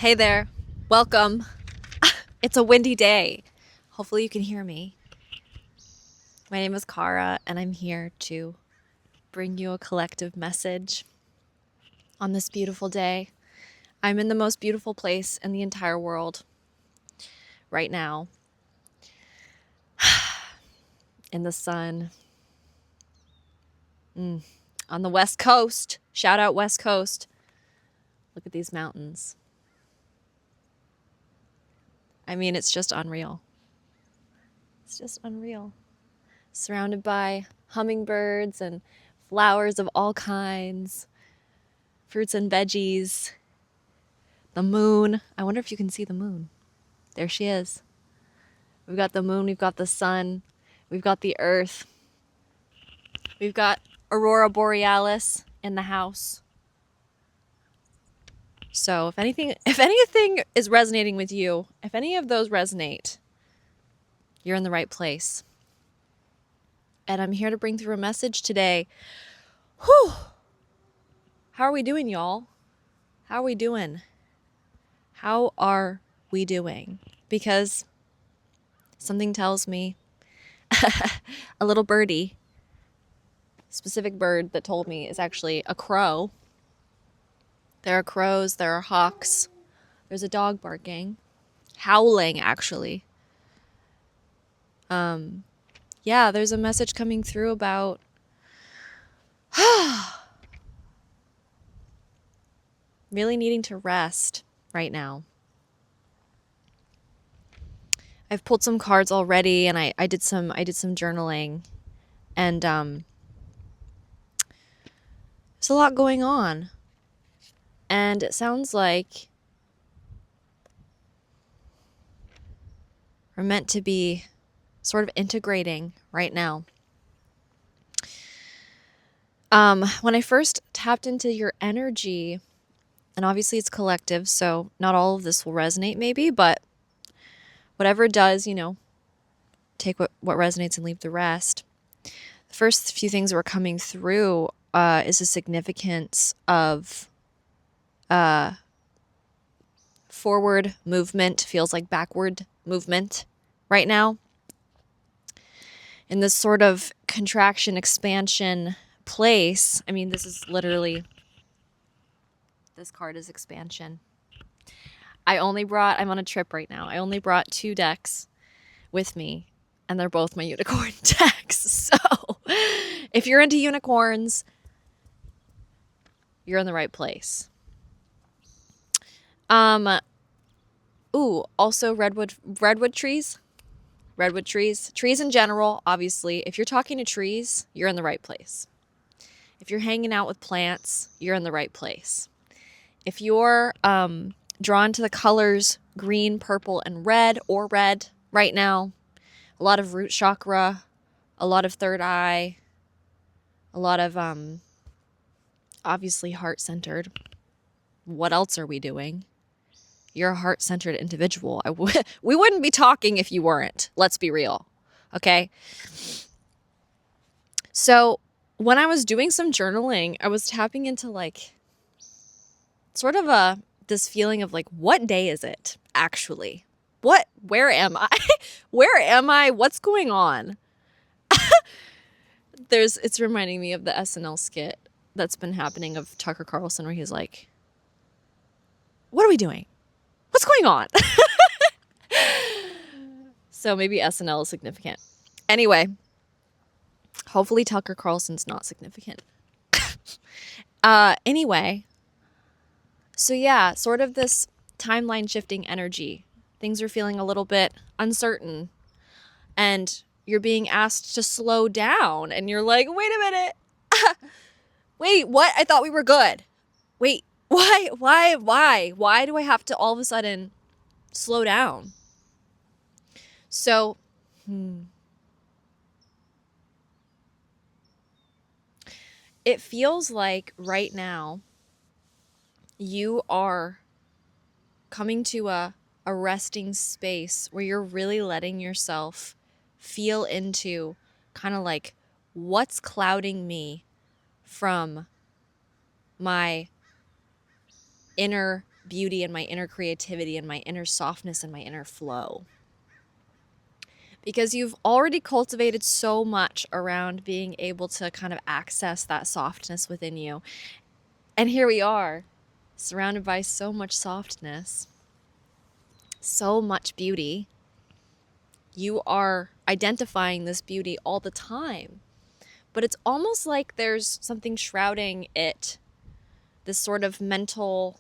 Hey there. Welcome. It's a windy day. Hopefully you can hear me. My name is Kara, and I'm here to bring you a collective message on this beautiful day. I'm in the most beautiful place in the entire world right now. In the sun. On the West Coast. Shout out West Coast. Look at these mountains. I mean, it's just unreal. It's just unreal. Surrounded by hummingbirds and flowers of all kinds, fruits and veggies, the moon. I wonder if you can see the moon. There she is. We've got the moon, we've got the sun, we've got the earth. We've got Aurora Borealis in the house. So if anything is resonating with you, if any of those resonate, you're in the right place. And I'm here to bring through a message today. Whew. How are we doing, y'all? How are we doing? How are we doing? Because something tells me, a little birdie, specific bird that told me is actually a crow. There are crows, there are hawks, there's a dog barking, howling actually. Yeah, there's a message coming through about really needing to rest right now. I've pulled some cards already, and I did some journaling, and there's a lot going on, and it sounds like we're meant to be sort of integrating right now. When I first tapped into your energy, and obviously it's collective, so not all of this will resonate maybe, but whatever it does, take what resonates and leave the rest. The first few things that were coming through is the significance of forward movement feels like backward movement right now. In this sort of contraction, expansion place. I mean, this card is expansion. I'm on a trip right now. I only brought 2 decks with me, and they're both my unicorn decks. So if you're into unicorns, you're in the right place. Also redwood trees. Redwood trees. Trees in general, obviously. If you're talking to trees, you're in the right place. If you're hanging out with plants, you're in the right place. If you're drawn to the colors green, purple, and red right now, a lot of root chakra, a lot of third eye, a lot of obviously heart-centered. What else are we doing? You're a heart-centered individual. We wouldn't be talking if you weren't. Let's be real. Okay? So when I was doing some journaling, I was tapping into like sort of this feeling of like, what day is it actually? Where am I? Where am I? What's going on? It's reminding me of the SNL skit that's been happening of Tucker Carlson where he's like, what are we doing? What's going on? So maybe SNL is significant. Anyway, hopefully Tucker Carlson's not significant. Anyway, so yeah, sort of this timeline shifting energy. Things are feeling a little bit uncertain, and you're being asked to slow down, and you're like, wait a minute. Wait, what? I thought we were good. Wait, why do I have to all of a sudden slow down? So, it feels like right now you are coming to a resting space where you're really letting yourself feel into kind of like what's clouding me from my inner beauty and my inner creativity and my inner softness and my inner flow. Because you've already cultivated so much around being able to kind of access that softness within you. And here we are, surrounded by so much softness, so much beauty. You are identifying this beauty all the time. But it's almost like there's something shrouding it, this sort of mental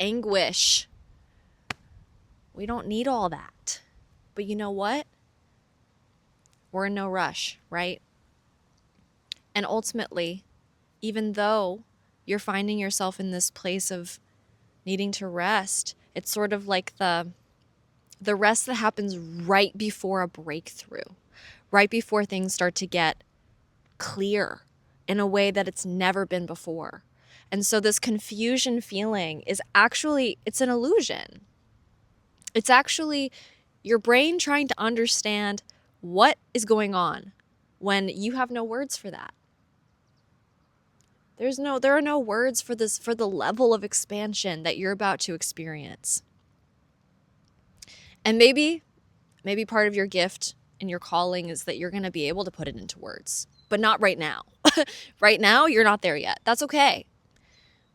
anguish. We don't need all that. But you know what? We're in no rush, right? And ultimately, even though you're finding yourself in this place of needing to rest, it's sort of like the rest that happens right before a breakthrough, right before things start to get clear in a way that it's never been before. And so this confusion feeling is actually, it's an illusion. It's actually your brain trying to understand what is going on when you have no words for that. There are no words for this, for the level of expansion that you're about to experience. And maybe part of your gift and your calling is that you're going to be able to put it into words, but not right now. Right now, you're not there yet. That's okay.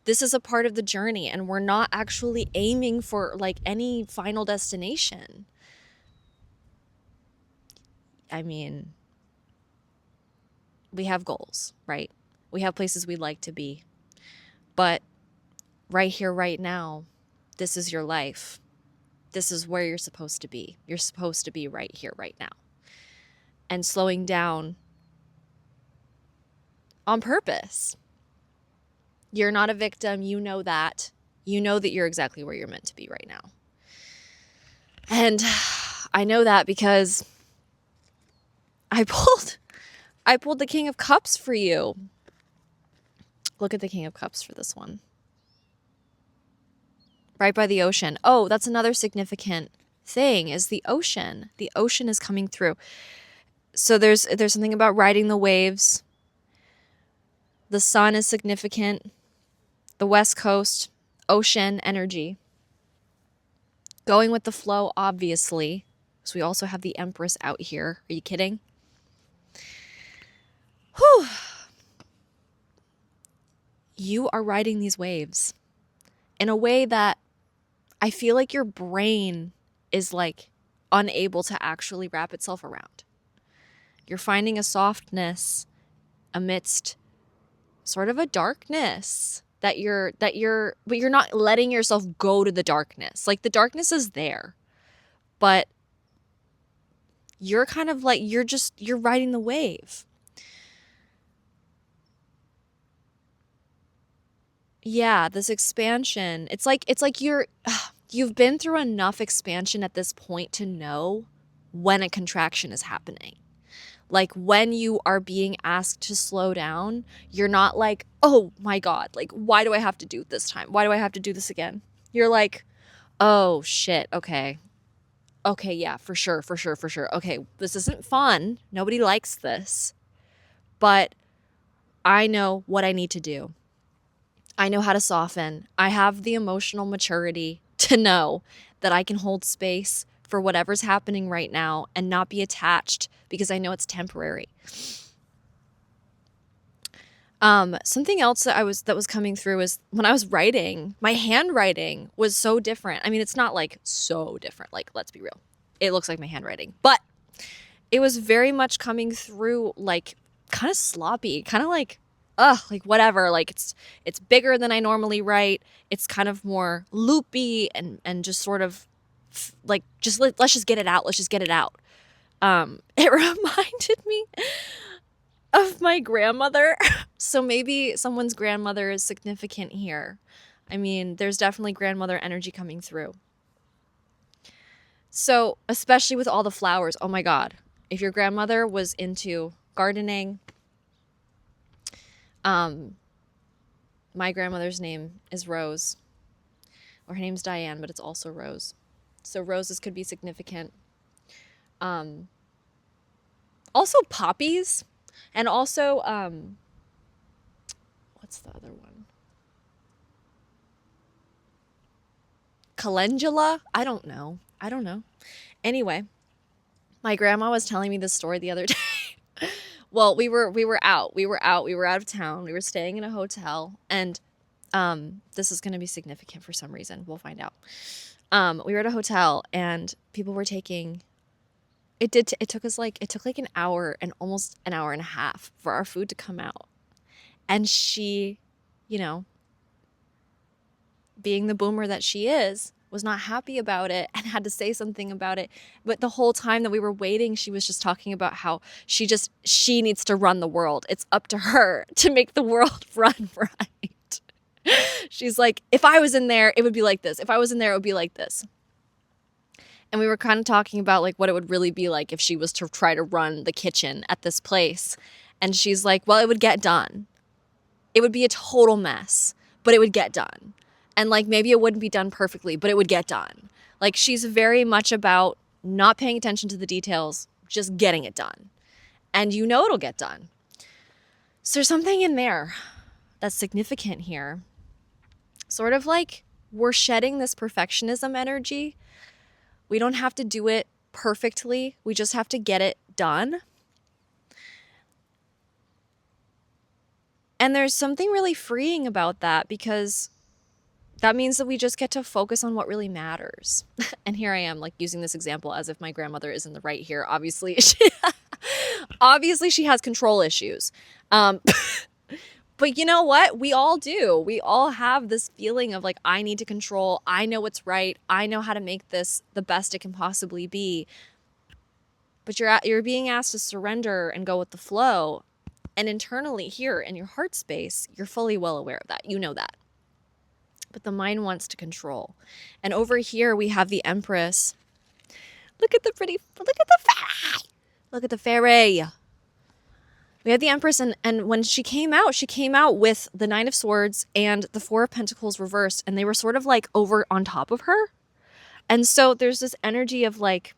This is a part of the journey, and we're not actually aiming for like any final destination. I mean, we have goals, right? We have places we'd like to be. But right here, right now, this is your life. This is where you're supposed to be. You're supposed to be right here, right now. And slowing down on purpose. You're not a victim. You know that. You know that you're exactly where you're meant to be right now. And I know that because I pulled the King of Cups for you. Look at the King of Cups for this one. Right by the ocean. Oh, that's another significant thing is the ocean. The ocean is coming through. So there's something about riding the waves. The sun is significant. The West Coast, ocean energy. Going with the flow, obviously. So we also have the Empress out here. Are you kidding? Whew. You are riding these waves in a way that I feel like your brain is like unable to actually wrap itself around. You're finding a softness amidst sort of a darkness but you're not letting yourself go to the darkness. Like the darkness is there, but you're kind of like, you're riding the wave. Yeah, this expansion. It's like you've been through enough expansion at this point to know when a contraction is happening. Like when you are being asked to slow down, you're not like, oh my God, like, why do I have to do it this time? Why do I have to do this again? You're like, oh shit, okay. Okay, yeah, for sure. Okay, this isn't fun. Nobody likes this. But I know what I need to do. I know how to soften. I have the emotional maturity to know that I can hold space for whatever's happening right now and not be attached because I know it's temporary. Something else that was coming through is when I was writing, my handwriting was so different. I mean, it's not like so different. Like, let's be real. It looks like my handwriting, but it was very much coming through like kind of sloppy, kind of like, like whatever. Like it's bigger than I normally write. It's kind of more loopy and just sort of like, let's just get it out. Let's just get it out. It reminded me of my grandmother. So maybe someone's grandmother is significant here. I mean, there's definitely grandmother energy coming through. So, especially with all the flowers, oh my God. If your grandmother was into gardening, my grandmother's name is Rose, or her name's Diane, but it's also Rose. So roses could be significant. Also poppies, and also, what's the other one? calendula. I don't know. Anyway, my grandma was telling me this story the other day. Well, we were out of town. We were staying in a hotel, and this is going to be significant for some reason. We'll find out. We were at a hotel, and people were taking. It took like an hour and almost an hour and a half for our food to come out, and she, you know, being the boomer that she is, was not happy about it and had to say something about it. But the whole time that we were waiting, she was just talking about how she needs to run the world. It's up to her to make the world run right. She's like, if I was in there, it would be like this. If I was in there, it would be like this. And we were kind of talking about like what it would really be like if she was to try to run the kitchen at this place. And she's like, well, it would get done. It would be a total mess, but it would get done. And like maybe it wouldn't be done perfectly, but it would get done. Like she's very much about not paying attention to the details, just getting it done. And you know it'll get done. So there's something in there that's significant here. Sort of like we're shedding this perfectionism energy. We don't have to do it perfectly. We just have to get it done. And there's something really freeing about that, because that means that we just get to focus on what really matters. And here I am, like using this example as if my grandmother is in the right here. Obviously, she has control issues. But you know what? We all do. We all have this feeling of like, I need to control. I know what's right. I know how to make this the best it can possibly be. But you're being asked to surrender and go with the flow. And internally here in your heart space, you're fully well aware of that. You know that. But the mind wants to control. And over here we have the Empress. Look at the fairy. Look at the fairy. We have the Empress, and when she came out with the Nine of Swords and the Four of Pentacles reversed, and they were sort of like over on top of her. And so there's this energy of like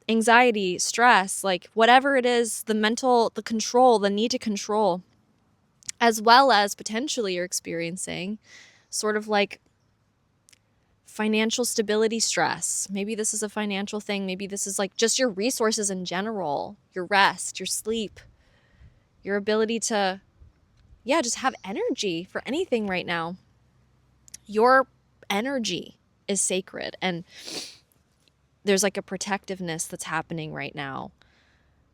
anxiety, stress, like whatever it is, the mental, the control, the need to control, as well as potentially you're experiencing sort of like financial stability stress. Maybe this is a financial thing. Maybe this is like just your resources in general, your rest, your sleep, your ability to, just have energy for anything right now. Your energy is sacred, and there's like a protectiveness that's happening right now.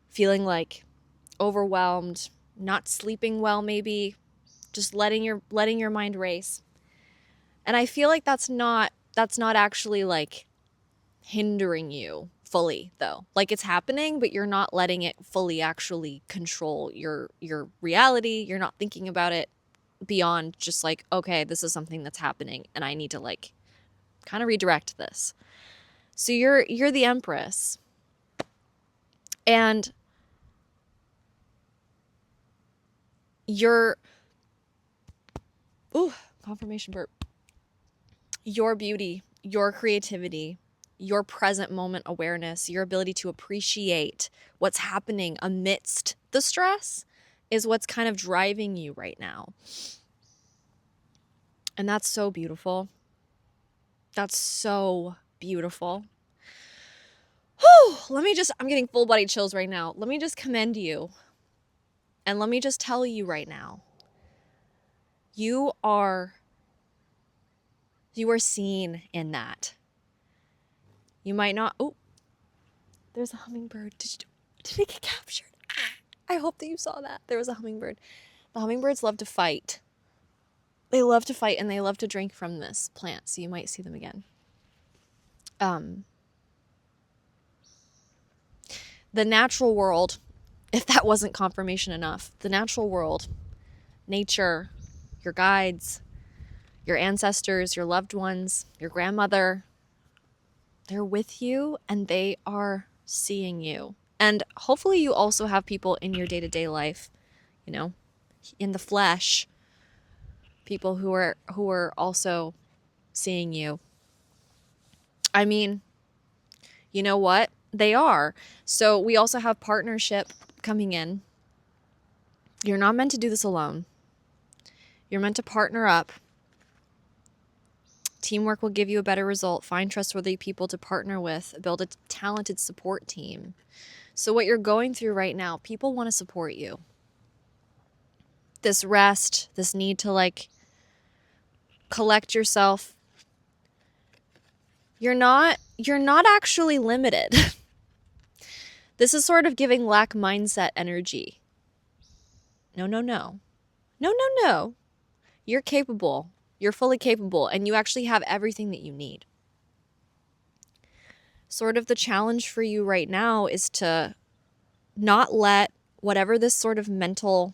Feeling like overwhelmed, not sleeping well, maybe just letting your mind race. And I feel like that's not actually like hindering you fully, though. Like it's happening, but you're not letting it fully actually control your reality. You're not thinking about it beyond just like, okay, this is something that's happening and I need to like kind of redirect this. So you're the Empress. And confirmation burp. Your beauty, your creativity, your present moment awareness, your ability to appreciate what's happening amidst the stress is what's kind of driving you right now. And that's so beautiful. That's so beautiful. Whew, I'm getting full body chills right now. Let me just commend you. And let me just tell you right now, you are seen in that. You might not, there's a hummingbird. Did it get captured? I hope that you saw that. There was a hummingbird. The hummingbirds love to fight. They love to fight and they love to drink from this plant. So you might see them again. The natural world, if that wasn't confirmation enough, the natural world, nature, your guides, your ancestors, your loved ones, your grandmother, they're with you and they are seeing you. And hopefully you also have people in your day-to-day life, in the flesh, people who are also seeing you. I mean, you know what? They are. So we also have partnership coming in. You're not meant to do this alone. You're meant to partner up. Teamwork will give you a better result. Find trustworthy people to partner with. Build a talented support team. So what you're going through right now, people want to support you. This rest, this need to like collect yourself. You're not actually limited. This is sort of giving lack mindset energy. No. No. You're capable. You're fully capable, and you actually have everything that you need. Sort of the challenge for you right now is to not let whatever this sort of mental,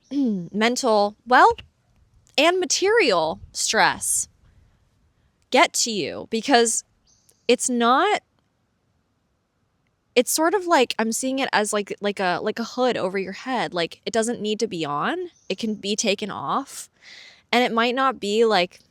well, and material stress get to you, because it's sort of like, I'm seeing it as like a hood over your head. Like, it doesn't need to be on. It can be taken off. And it might not be like,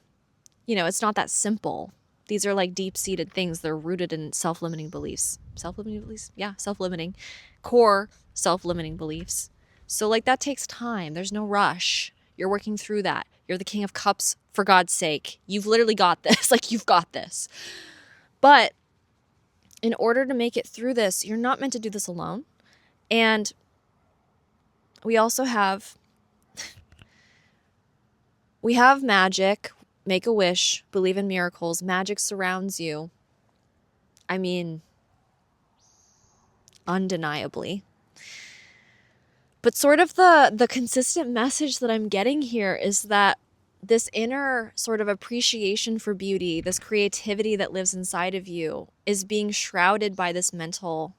it's not that simple. These are like deep-seated things. They're rooted in self-limiting beliefs. Self-limiting beliefs? Yeah, self-limiting. Core self-limiting beliefs. So like that takes time. There's no rush. You're working through that. You're the King of Cups, for God's sake. You've literally got this. Like, you've got this. But in order to make it through this, you're not meant to do this alone. And we also have magic. Make a wish, believe in miracles. Magic surrounds you. I mean, undeniably. But sort of the consistent message that I'm getting here is that this inner sort of appreciation for beauty, this creativity that lives inside of you, is being shrouded by this mental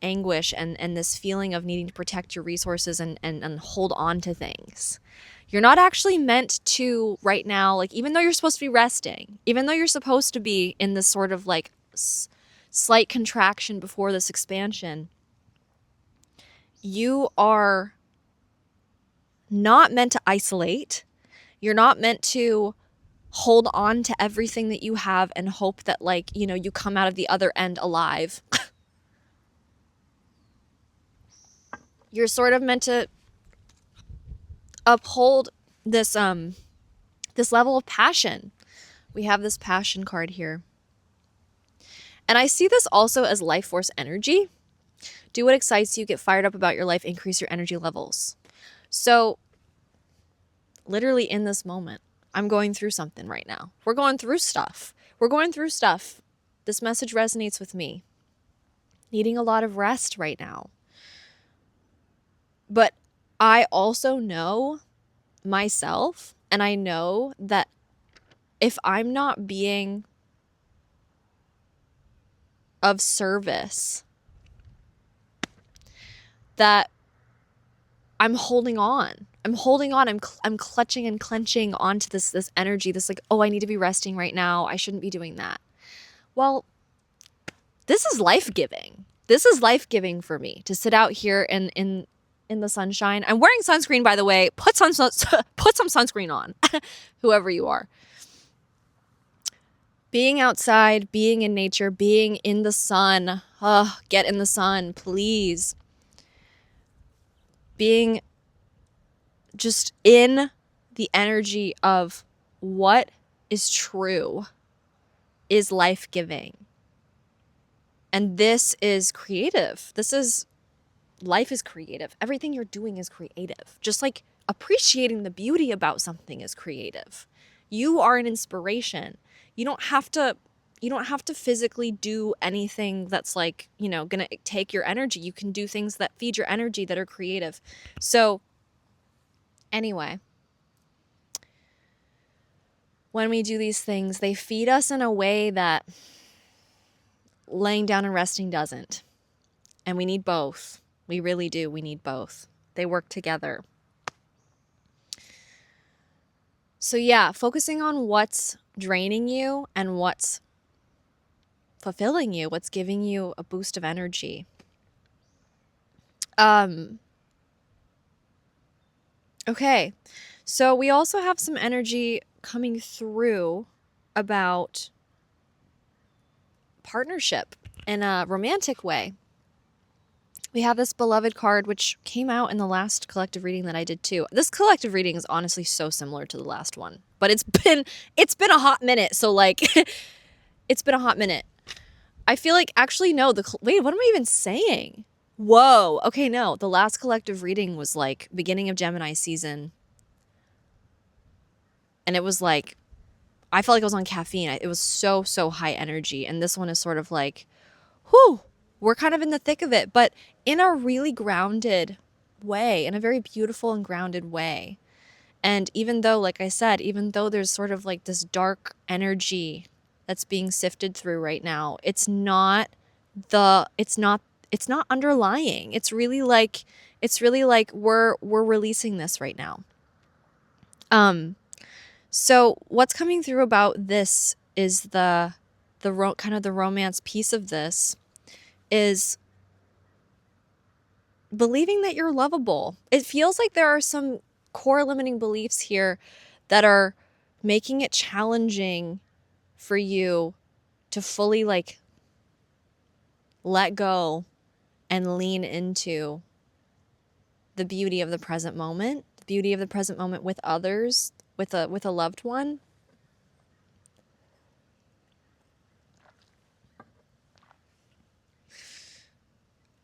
anguish and this feeling of needing to protect your resources and hold on to things. You're not actually meant to right now, like, even though you're supposed to be resting, even though you're supposed to be in this sort of like slight contraction before this expansion, you are not meant to isolate. You're not meant to hold on to everything that you have and hope that, like, you come out of the other end alive. You're sort of meant to uphold this level of passion. We have this passion card here. And I see this also as life force energy. Do what excites you, get fired up about your life, increase your energy levels. So literally in this moment, I'm going through something right now. We're going through stuff. This message resonates with me. Needing a lot of rest right now. But I also know myself, and I know that if I'm not being of service, that I'm holding on. I'm clutching and clenching onto this energy, this like, oh, I need to be resting right now. I shouldn't be doing that. Well, this is life-giving. This is life-giving for me to sit out here in the sunshine. I'm wearing sunscreen, by the way. Put some sunscreen on, whoever you are. Being outside, being in nature, being in the sun. Get in the sun, please. Being just in the energy of what is true is life-giving. And this is creative. Life is creative. Everything you're doing is creative. Just like appreciating the beauty about something is creative. You are an inspiration. You don't have to physically do anything that's like, gonna take your energy. You can do things that feed your energy that are creative. So anyway, when we do these things, they feed us in a way that laying down and resting doesn't. And we need both. We really do. We need both. They work together. So yeah, focusing on what's draining you and what's fulfilling you, what's giving you a boost of energy. Okay. So we also have some energy coming through about partnership in a romantic way. we have this beloved card, which came out in the last collective reading that I did too. This collective reading is honestly so similar to the last one, but it's been a hot minute. So like, it's been a hot minute. I feel like actually no. Wait, what am I even saying? Whoa. Okay, no. The last collective reading was like beginning of Gemini season, and it was like I felt like I was on caffeine. It was so high energy, and this one is sort of like, whew. We're kind of in the thick of it, but in a really grounded way, in a very beautiful and grounded way. And even though, like I said, even though there's sort of like this dark energy that's being sifted through right now, it's not underlying. It's really like we're releasing this right now. So what's coming through about this is the kind of the romance piece of this is believing that you're lovable. It feels like there are some core limiting beliefs here that are making it challenging for you to fully like let go and lean into the beauty of the present moment, the beauty of the present moment with others, with a loved one.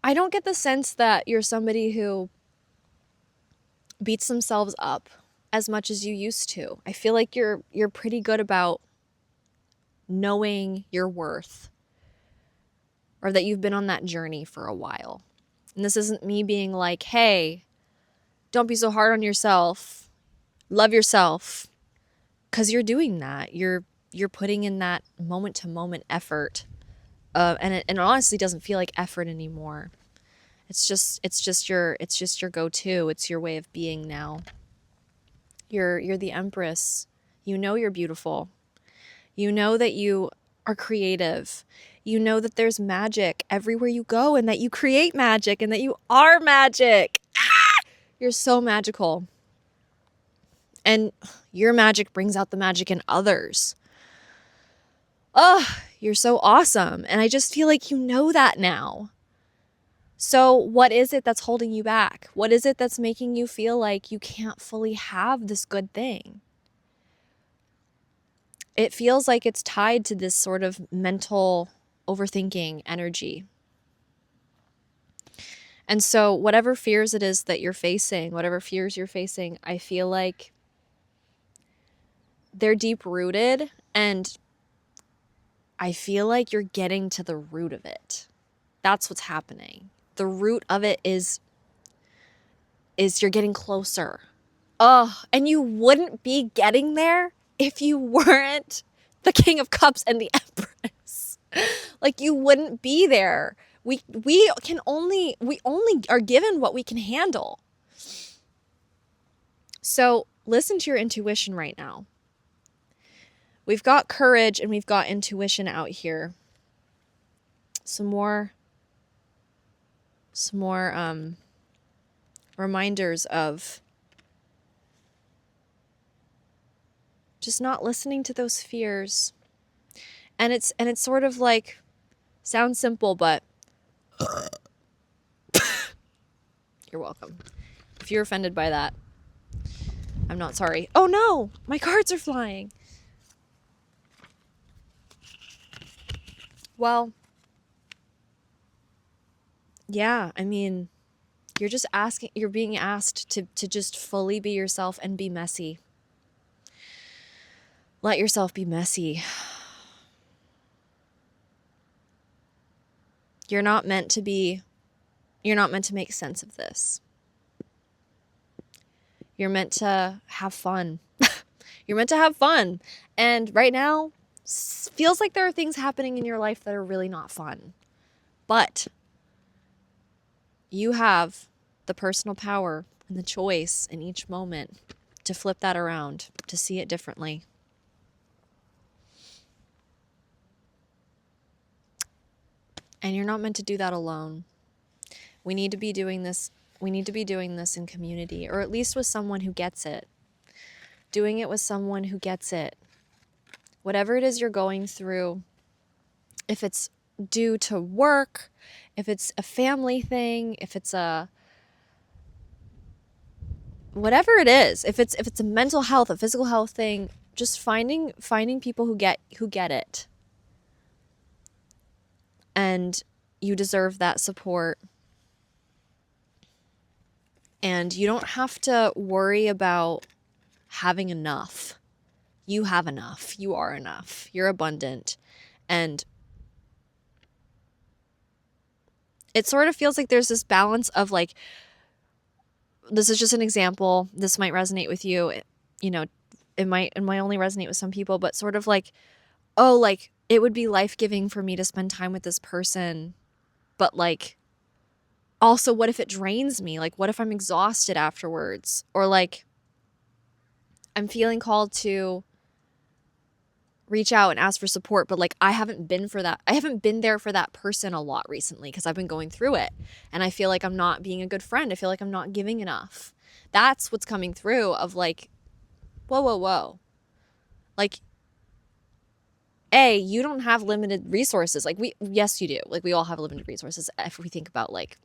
I don't get the sense that you're somebody who beats themselves up as much as you used to. I feel like you're pretty good about knowing your worth, or that you've been on that journey for a while. And this isn't me being like, hey, don't be so hard on yourself. Love yourself. Because you're doing that. You're putting in that moment to moment effort. And it honestly doesn't feel like effort anymore. It's just your go-to. It's your way of being now. You're the Empress. You know you're beautiful. You know that you are creative. You know that there's magic everywhere you go, and that you create magic, and that you are magic. You're so magical. And your magic brings out the magic in others. Oh, you're so awesome. And I just feel like you know that now. So what is it that's holding you back? What is it that's making you feel like you can't fully have this good thing? It feels like it's tied to this sort of mental overthinking energy. And so whatever fears it is that you're facing, whatever fears you're facing, I feel like they're deep rooted, and I feel like you're getting to the root of it. That's what's happening. The root of it is you're getting closer. Oh, and you wouldn't be getting there if you weren't the King of Cups and the Empress. Like, you wouldn't be there. We only are given what we can handle. So listen to your intuition right now. We've got courage and we've got intuition out here. Some more reminders of just not listening to those fears. And it's sort of like, sounds simple, but you're welcome. If you're offended by that, I'm not sorry. Oh no, my cards are flying. Well, yeah, I mean, you're being asked to just fully be yourself and be messy. Let yourself be messy. You're not meant to make sense of this. You're meant to have fun. You're meant to have fun. And right now, feels like there are things happening in your life that are really not fun. But you have the personal power and the choice in each moment to flip that around, to see it differently. And you're not meant to do that alone. We need to be doing this. We need to be doing this in community, or at least with someone who gets it. Doing it with someone who gets it. Whatever it is you're going through, if it's due to work, if it's a family thing, if it's a whatever it is, if it's a mental health, a physical health thing, just finding people who get it. And you deserve that support. And you don't have to worry about having enough. You have enough. You are enough. You're abundant. And it sort of feels like there's this balance of like, this is just an example. This might resonate with you. You know, it might only resonate with some people, but sort of like, oh, like it would be life-giving for me to spend time with this person. But like, also, what if it drains me? Like, what if I'm exhausted afterwards? Or like, I'm feeling called to reach out and ask for support, but like, I haven't been there for that person a lot recently because I've been going through it. And I feel like I'm not being a good friend. I feel like I'm not giving enough. That's what's coming through of like, whoa, whoa, whoa. Like, you don't have limited resources. Like yes, you do. Like we all have limited resources. If we think about like,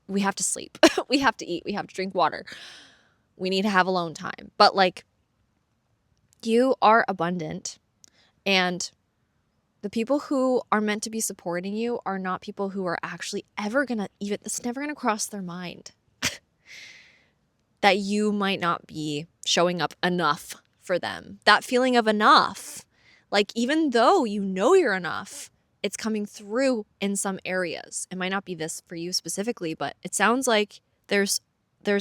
we have to sleep, we have to eat, we have to drink water. We need to have alone time. But like, you are abundant, and the people who are meant to be supporting you are not people who are actually ever gonna it's never gonna cross their mind that you might not be showing up enough for them. That feeling of enough, like even though you know you're enough, it's coming through in some areas. It might not be this for you specifically, but it sounds like there's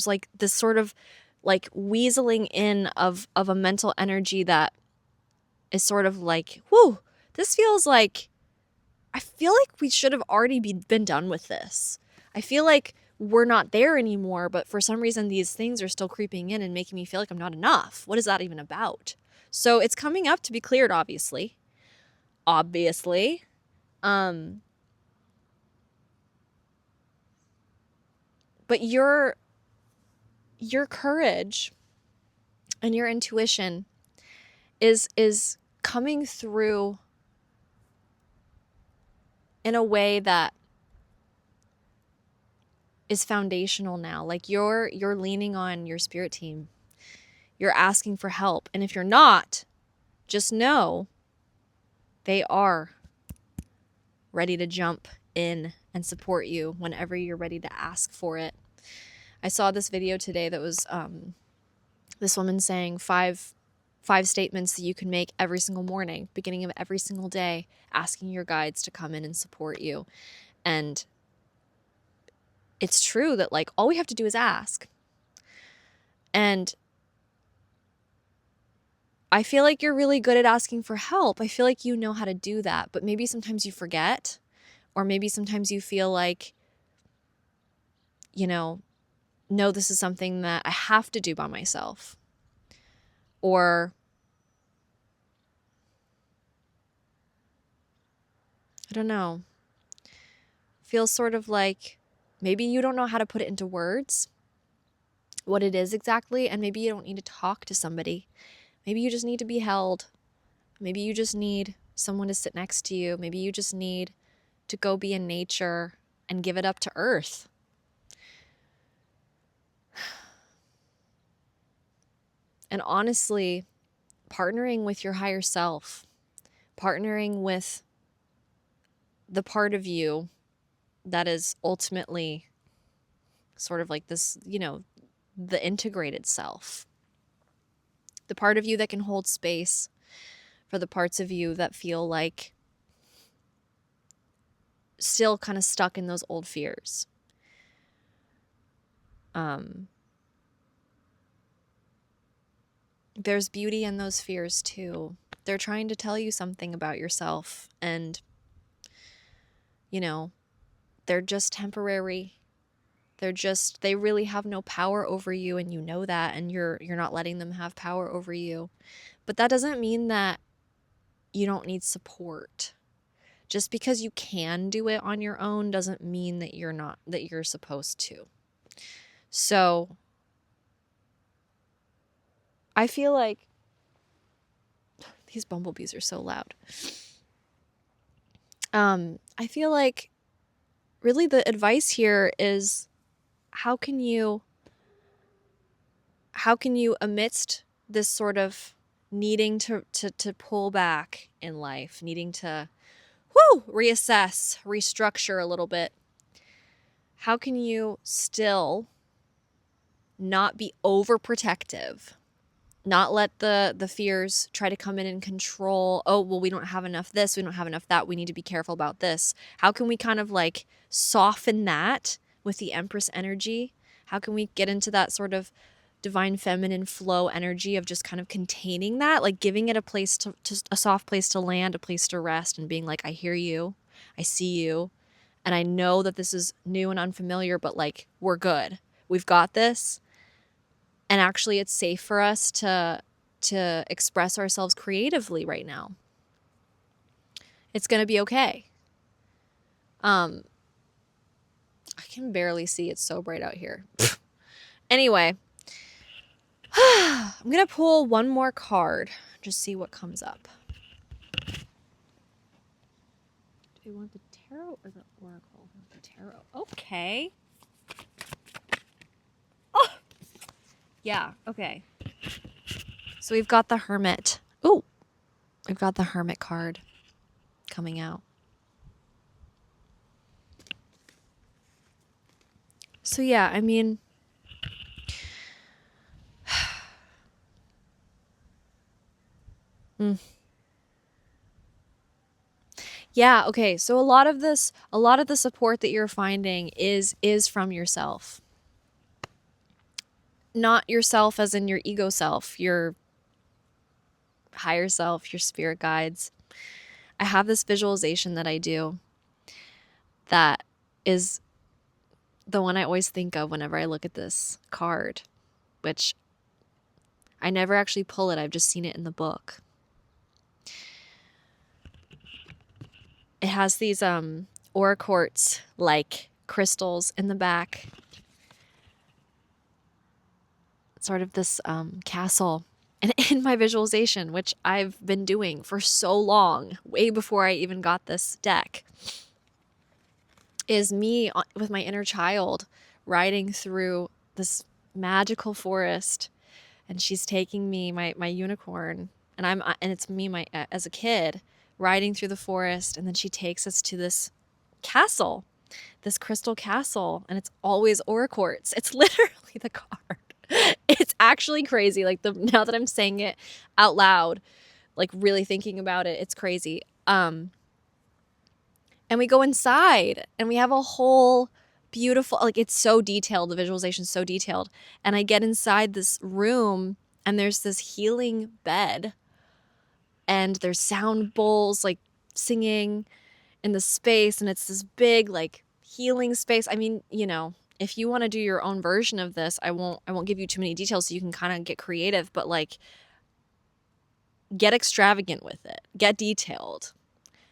like this sort of like weaseling in of a mental energy that is sort of like, whoo, this feels like, I feel like we should have already been done with this. I feel like we're not there anymore, but for some reason these things are still creeping in and making me feel like I'm not enough. What is that even about? So it's coming up to be cleared, obviously. But your courage and your intuition is coming through in a way that is foundational now. Like you're leaning on your spirit team. You're asking for help. And if you're not, just know they are ready to jump in and support you whenever you're ready to ask for it. I saw this video today that was this woman saying five statements that you can make every single morning, beginning of every single day, asking your guides to come in and support you. And it's true that like all we have to do is ask. And I feel like you're really good at asking for help. I feel like you know how to do that, but maybe sometimes you forget, or maybe sometimes you feel like, no, this is something that I have to do by myself. Or I don't know, feels sort of like maybe you don't know how to put it into words, what it is exactly, and maybe you don't need to talk to somebody. Maybe you just need to be held. Maybe you just need someone to sit next to you. Maybe you just need to go be in nature and give it up to earth. And honestly, partnering with your higher self, partnering with the part of you that is ultimately sort of like this, the integrated self, the part of you that can hold space for the parts of you that feel like still kind of stuck in those old fears. There's beauty in those fears too. They're trying to tell you something about yourself, and they're just temporary. They really have no power over you, and you know that, and you're not letting them have power over you. But that doesn't mean that you don't need support. Just because you can do it on your own doesn't mean that you're supposed to. So I feel like these bumblebees are so loud. I feel like really the advice here is how can you amidst this sort of needing to pull back in life, needing to reassess, restructure a little bit, how can you still not be overprotective, not let the fears try to come in and control, oh, well, we don't have enough this, we don't have enough that, we need to be careful about this. How can we kind of like soften that with the Empress energy? How can we get into that sort of divine feminine flow energy of just kind of containing that, like giving it a place to a soft place to land, a place to rest, and being like, I hear you, I see you, and I know that this is new and unfamiliar, but like, we're good, we've got this. And actually it's safe for us to express ourselves creatively right now. It's going to be okay. I can barely see, it's so bright out here. Anyway, I'm going to pull one more card, just see what comes up. Do you want the tarot or the oracle? The tarot. Okay. Oh, yeah, okay. So we've got the Hermit. Oh, we've got the Hermit card coming out. So yeah, I mean, yeah, okay. So a lot of the support that you're finding is from yourself. Not yourself as in your ego self, your higher self, your spirit guides. I have this visualization that I do that is the one I always think of whenever I look at this card, which I never actually pull it. I've just seen it in the book. It has these aura quartz like crystals in the back. Sort of this castle. And in my visualization, which I've been doing for so long, way before I even got this deck, is me with my inner child riding through this magical forest, and she's taking me, my unicorn, and it's me, as a kid, riding through the forest, and then she takes us to this castle, this crystal castle, and it's always aura quartz. It's literally the card. It's actually crazy. Like now that I'm saying it out loud, like really thinking about it, it's crazy. And we go inside and we have a whole beautiful, like it's so detailed. The visualization's so detailed. And I get inside this room and there's this healing bed and there's sound bowls like singing in the space. And it's this big like healing space. I mean, if you want to do your own version of this, I won't give you too many details so you can kind of get creative, but like get extravagant with it, get detailed,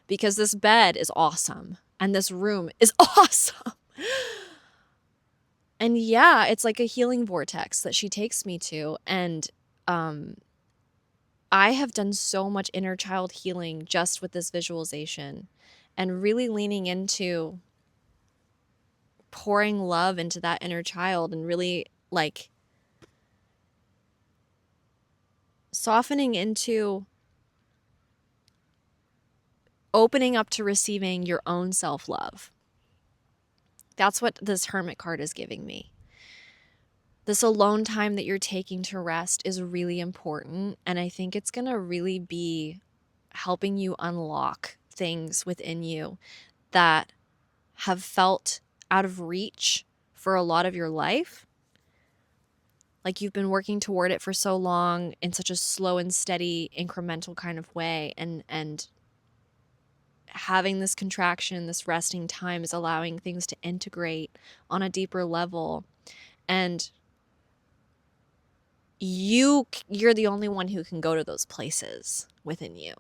because this bed is awesome and this room is awesome. And yeah, it's like a healing vortex that she takes me to. And I have done so much inner child healing just with this visualization and really leaning into pouring love into that inner child and really like softening into opening up to receiving your own self-love. That's what this Hermit card is giving me. This alone time that you're taking to rest is really important. And I think it's going to really be helping you unlock things within you that have felt out of reach for a lot of your life. Like you've been working toward it for so long in such a slow and steady incremental kind of way. And having this contraction, this resting time is allowing things to integrate on a deeper level. And you're the only one who can go to those places within you.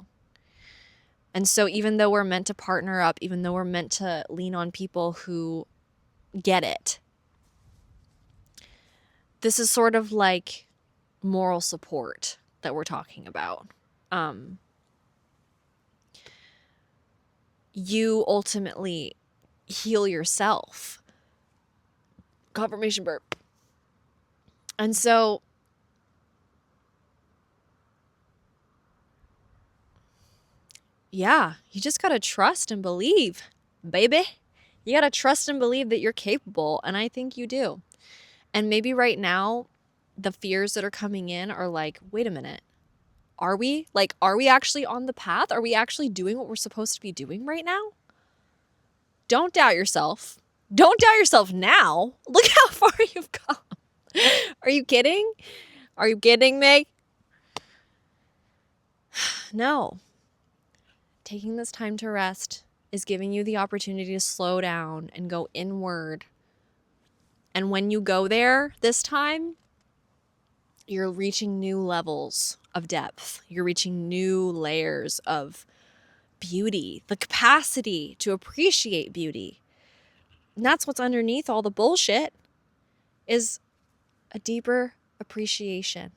And so even though we're meant to partner up, even though we're meant to lean on people who get it, this is sort of like moral support that we're talking about. you ultimately heal yourself. Confirmation burp. And so yeah, you just got to trust and believe, baby. You got to trust and believe that you're capable. And I think you do. And maybe right now, the fears that are coming in are like, wait a minute. Are we? Like, are we actually on the path? Are we actually doing what we're supposed to be doing right now? Don't doubt yourself. Don't doubt yourself now. Look how far you've come. Are you kidding? Are you kidding me? No. Taking this time to rest is giving you the opportunity to slow down and go inward. And when you go there this time, you're reaching new levels of depth. You're reaching new layers of beauty, the capacity to appreciate beauty. And that's what's underneath all the bullshit, is a deeper appreciation,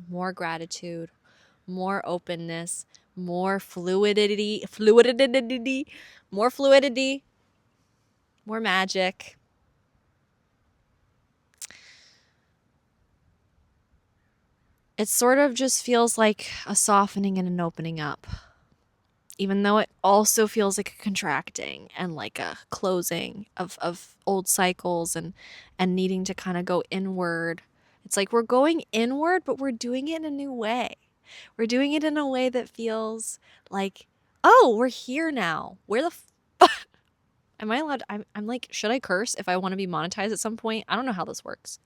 more gratitude, more openness, more fluidity, more magic. It sort of just feels like a softening and an opening up, even though it also feels like a contracting and like a closing of old cycles and needing to kind of go inward. It's like we're going inward, but we're doing it in a new way. We're doing it in a way that feels like, oh, we're here now. Where the am I allowed? I'm like, should I curse if I want to be monetized at some point? I don't know how this works.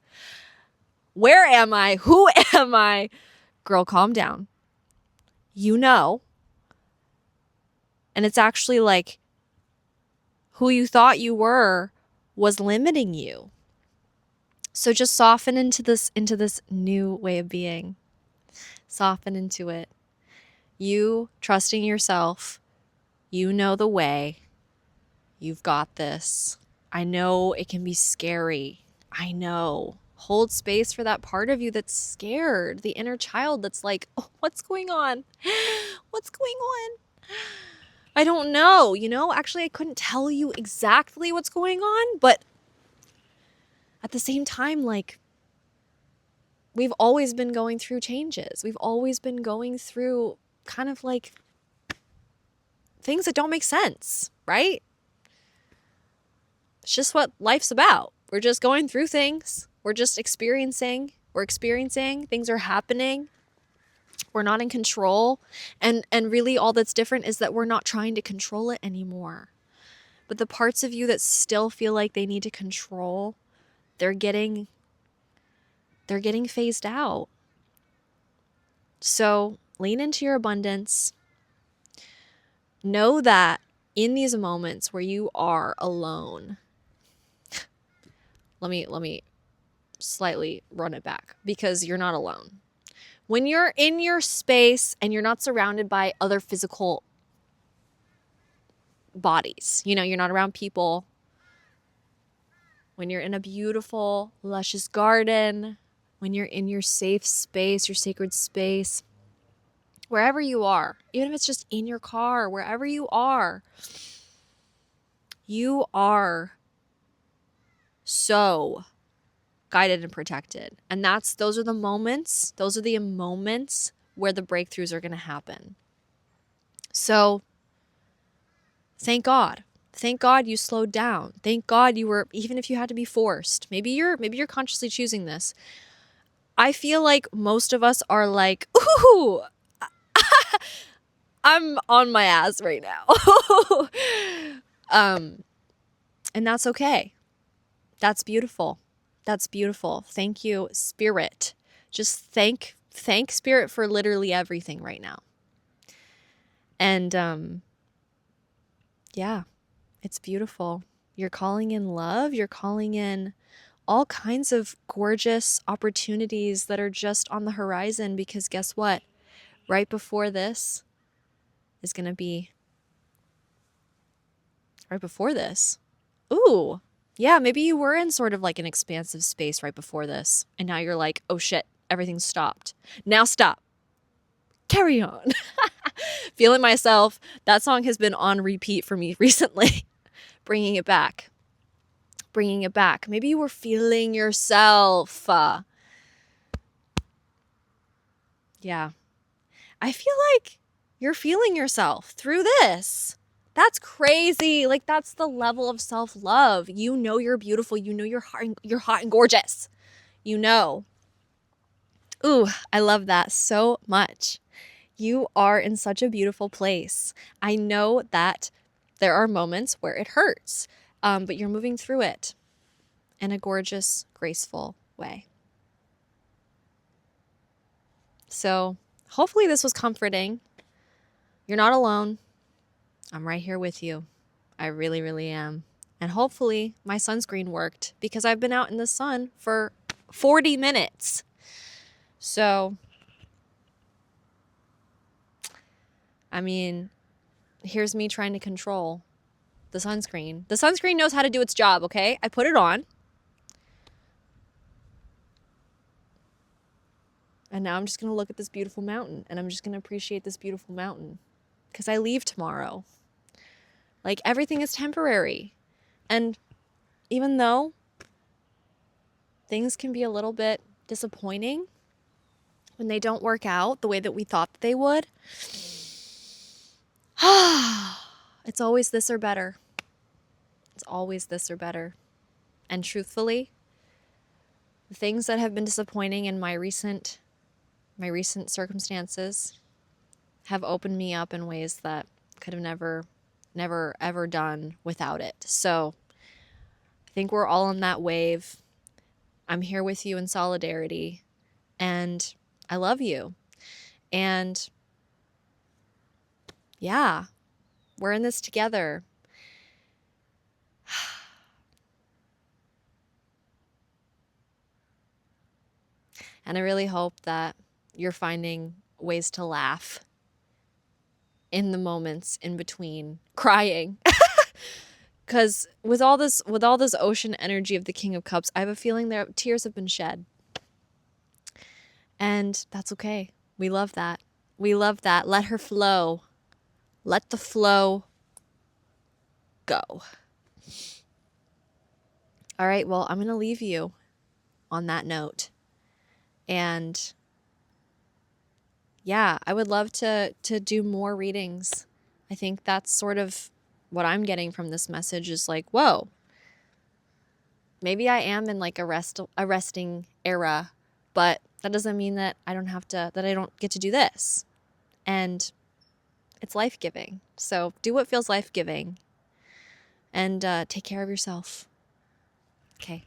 Where am I? Who am I? Girl, calm down. You know. And it's actually like who you thought you were was limiting you. So just soften into this new way of being. Soften into it. You trusting yourself. You know the way. You've got this. I know it can be scary. I know. Hold space for that part of you that's scared. The inner child that's like, oh, what's going on? What's going on? I don't know. Actually, I couldn't tell you exactly what's going on, but at the same time, like, we've always been going through changes. We've always been going through kind of like things that don't make sense, right? It's just what life's about. We're just going through things. We're just experiencing. We're experiencing. Things are happening. We're not in control. And really all that's different is that we're not trying to control it anymore. But the parts of you that still feel like they need to control, they're getting phased out. So lean into your abundance. Know that in these moments where you are alone, let me slightly run it back, because you're not alone. When you're in your space and you're not surrounded by other physical bodies, you're not around people. When you're in a beautiful, luscious garden, when you're in your safe space, your sacred space, wherever you are, even if it's just in your car, wherever you are so guided and protected. And those are the moments where the breakthroughs are going to happen. So thank God. Thank God you slowed down. Thank God you were, even if you had to be forced. Maybe you're consciously choosing this. I feel like most of us are like, ooh, I'm on my ass right now. And that's okay. That's beautiful. That's beautiful. Thank you, Spirit. Just thank Spirit for literally everything right now. And yeah, it's beautiful. You're calling in love. You're calling in all kinds of gorgeous opportunities that are just on the horizon, because guess what? Right before this is going to be right before this. Ooh, yeah, maybe you were in sort of like an expansive space right before this. And now you're like, oh shit, everything's stopped. Now stop. carry on. Feeling myself. That song has been on repeat for me recently. Bringing it back. Bringing it back. Maybe you were feeling yourself. Yeah. I feel like you're feeling yourself through this. That's crazy. Like, that's the level of self-love. You know you're beautiful. You know you're hot and gorgeous. You know. Ooh, I love that so much. You are in such a beautiful place. I know that there are moments where it hurts, but you're moving through it in a gorgeous, graceful way. So hopefully this was comforting. You're not alone. I'm right here with you. I really, really am. And hopefully my sunscreen worked because I've been out in the sun for 40 minutes. So, I mean, here's me trying to control the sunscreen. The sunscreen knows how to do its job, okay? I put it on. And now I'm just going to look at this beautiful mountain and I'm just going to appreciate this beautiful mountain because I leave tomorrow. Like, everything is temporary. And even though things can be a little bit disappointing when they don't work out the way that we thought that they would, it's always this or better. It's always this or better. And truthfully, the things that have been disappointing in my recent circumstances have opened me up in ways that could have never ever done without it. So I think we're all on that wave. I'm here with you in solidarity, and I love you. And yeah, we're in this together. And I really hope that you're finding ways to laugh in the moments in between crying. Because with all this ocean energy of the King of Cups, I have a feeling that tears have been shed. And that's okay. We love that. We love that. Let her flow. Let the flow go. All right, well, I'm going to leave you on that note. And yeah, I would love to do more readings. I think that's sort of what I'm getting from this message is like, whoa, maybe I am in like a resting era, but that doesn't mean that I don't get to do this. And it's life-giving. So do what feels life-giving and take care of yourself. Okay.